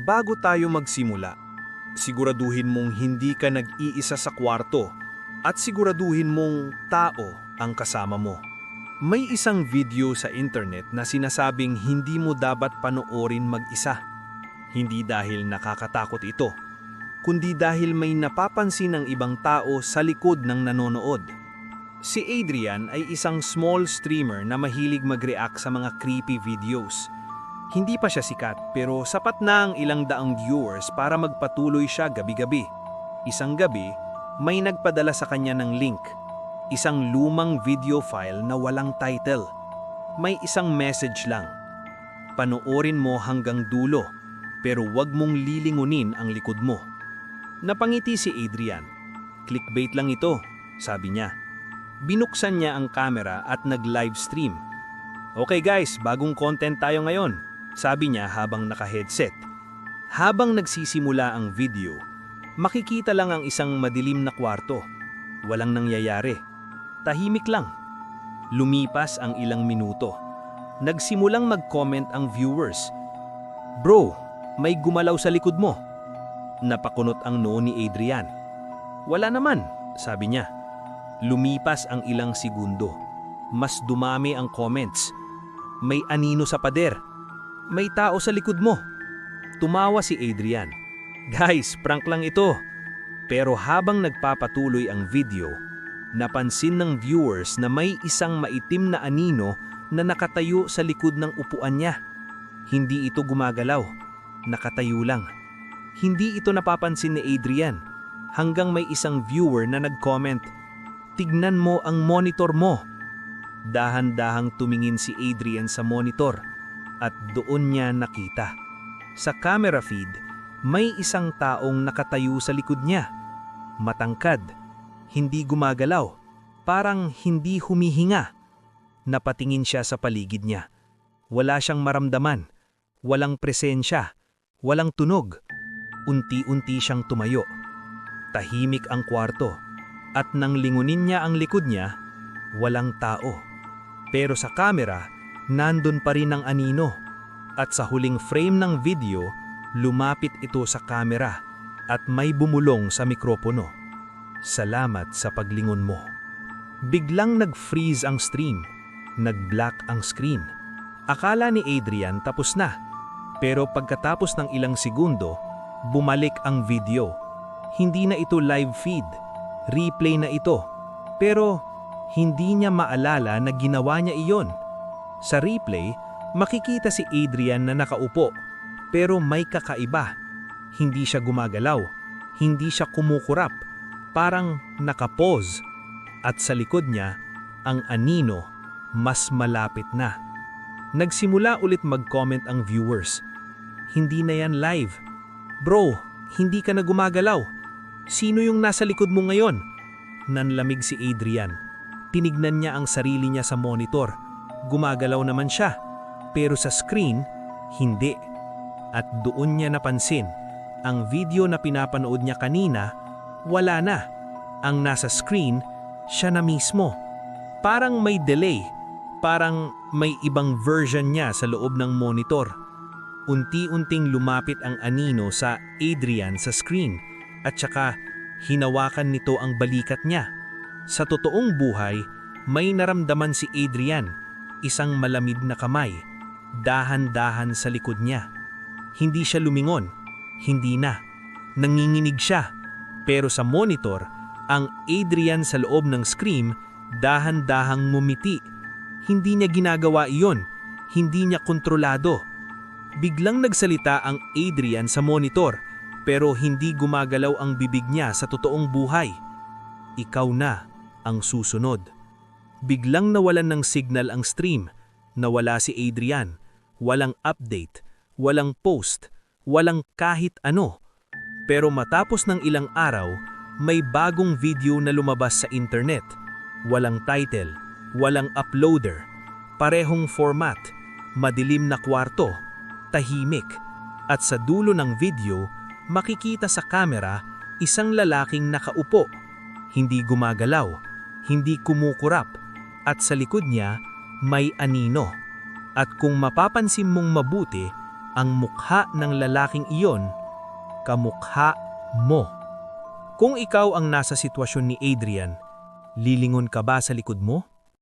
Bago tayo magsimula, siguraduhin mong hindi ka nag-iisa sa kwarto at siguraduhin mong tao ang kasama mo. May isang video sa internet na sinasabing hindi mo dapat panoorin mag-isa. Hindi dahil nakakatakot ito, kundi dahil may napapansin ng ibang tao sa likod ng nanonood. Si Adrian ay isang small streamer na mahilig mag-react sa mga creepy videos. Hindi pa siya sikat pero sapat na ang ilang daang viewers para magpatuloy siya gabi-gabi. Isang gabi, may nagpadala sa kanya ng link. Isang lumang video file na walang title. May isang message lang. Panoorin mo hanggang dulo, pero wag mong lilingunin ang likod mo. Napangiti si Adrian. Clickbait lang ito, sabi niya. Binuksan niya ang camera at nag-livestream. Okay guys, bagong content tayo ngayon, sabi niya habang naka-headset. Habang nagsisimula ang video, makikita lang ang isang madilim na kwarto. Walang nangyayari. Tahimik lang. Lumipas ang ilang minuto. Nagsimulang mag-comment ang viewers. Bro, may gumalaw sa likod mo. Napakunot ang noo ni Adrian. Wala naman, sabi niya. Lumipas ang ilang segundo. Mas dumami ang comments. May anino sa pader. May tao sa likod mo. Tumawa si Adrian. Guys, prank lang ito. Pero habang nagpapatuloy ang video, napansin ng viewers na may isang maitim na anino na nakatayo sa likod ng upuan niya. Hindi ito gumagalaw. Nakatayo lang. Hindi ito napapansin ni Adrian hanggang may isang viewer na nag-comment, "Tignan mo ang monitor mo." Dahan-dahang tumingin si Adrian sa monitor at doon niya nakita. Sa camera feed, may isang taong nakatayo sa likod niya. Matangkad, hindi gumagalaw, parang hindi humihinga. Napatingin siya sa paligid niya. Wala siyang maramdaman, walang presensya, walang tunog. Unti-unti siyang tumayo. Tahimik ang kwarto at nang lingunin niya ang likod niya, walang tao. Pero sa camera, nandun pa rin ang anino. At sa huling frame ng video, lumapit ito sa camera at may bumulong sa mikropono. Salamat sa paglingon mo. Biglang nag-freeze ang stream. Nag-black ang screen. Akala ni Adrian tapos na. Pero pagkatapos ng ilang segundo, bumalik ang video. Hindi na ito live feed. Replay na ito. Pero hindi niya maalala na ginawa niya iyon. Sa replay, makikita si Adrian na nakaupo. Pero may kakaiba. Hindi siya gumagalaw. Hindi siya kumukurap. Parang nakapose. At sa likod niya, ang anino mas malapit na. Nagsimula ulit mag-comment ang viewers. Hindi na yan live. Bro, hindi ka na gumagalaw. Sino yung nasa likod mo ngayon? Nanlamig si Adrian. Tinignan niya ang sarili niya sa monitor. Gumagalaw naman siya. Pero sa screen, hindi. At doon niya napansin, ang video na pinapanood niya kanina, wala na. Ang nasa screen, siya na mismo. Parang may delay. Parang may ibang version niya sa loob ng monitor. Unti-unting lumapit ang anino sa Adrian sa screen at saka hinawakan nito ang balikat niya. Sa totoong buhay, may naramdaman si Adrian, isang malamig na kamay, dahan-dahan sa likod niya. Hindi siya lumingon, hindi na. Nanginginig siya, pero sa monitor, ang Adrian sa loob ng screen, dahan-dahang ngumiti. Hindi niya ginagawa iyon, hindi niya kontrolado. Biglang nagsalita ang Adrian sa monitor, pero hindi gumagalaw ang bibig niya sa totoong buhay. Ikaw na ang susunod. Biglang nawalan ng signal ang stream. Nawala si Adrian. Walang update, walang post, walang kahit ano. Pero matapos ng ilang araw, may bagong video na lumabas sa internet. Walang title, walang uploader, parehong format, madilim na kwarto, tahimik. At sa dulo ng video, makikita sa camera isang lalaking nakaupo. Hindi gumagalaw, hindi kumukurap, at sa likod niya may anino. At kung mapapansin mong mabuti, ang mukha ng lalaking iyon, kamukha mo. Kung ikaw ang nasa sitwasyon ni Adrian, lilingon ka ba sa likod mo?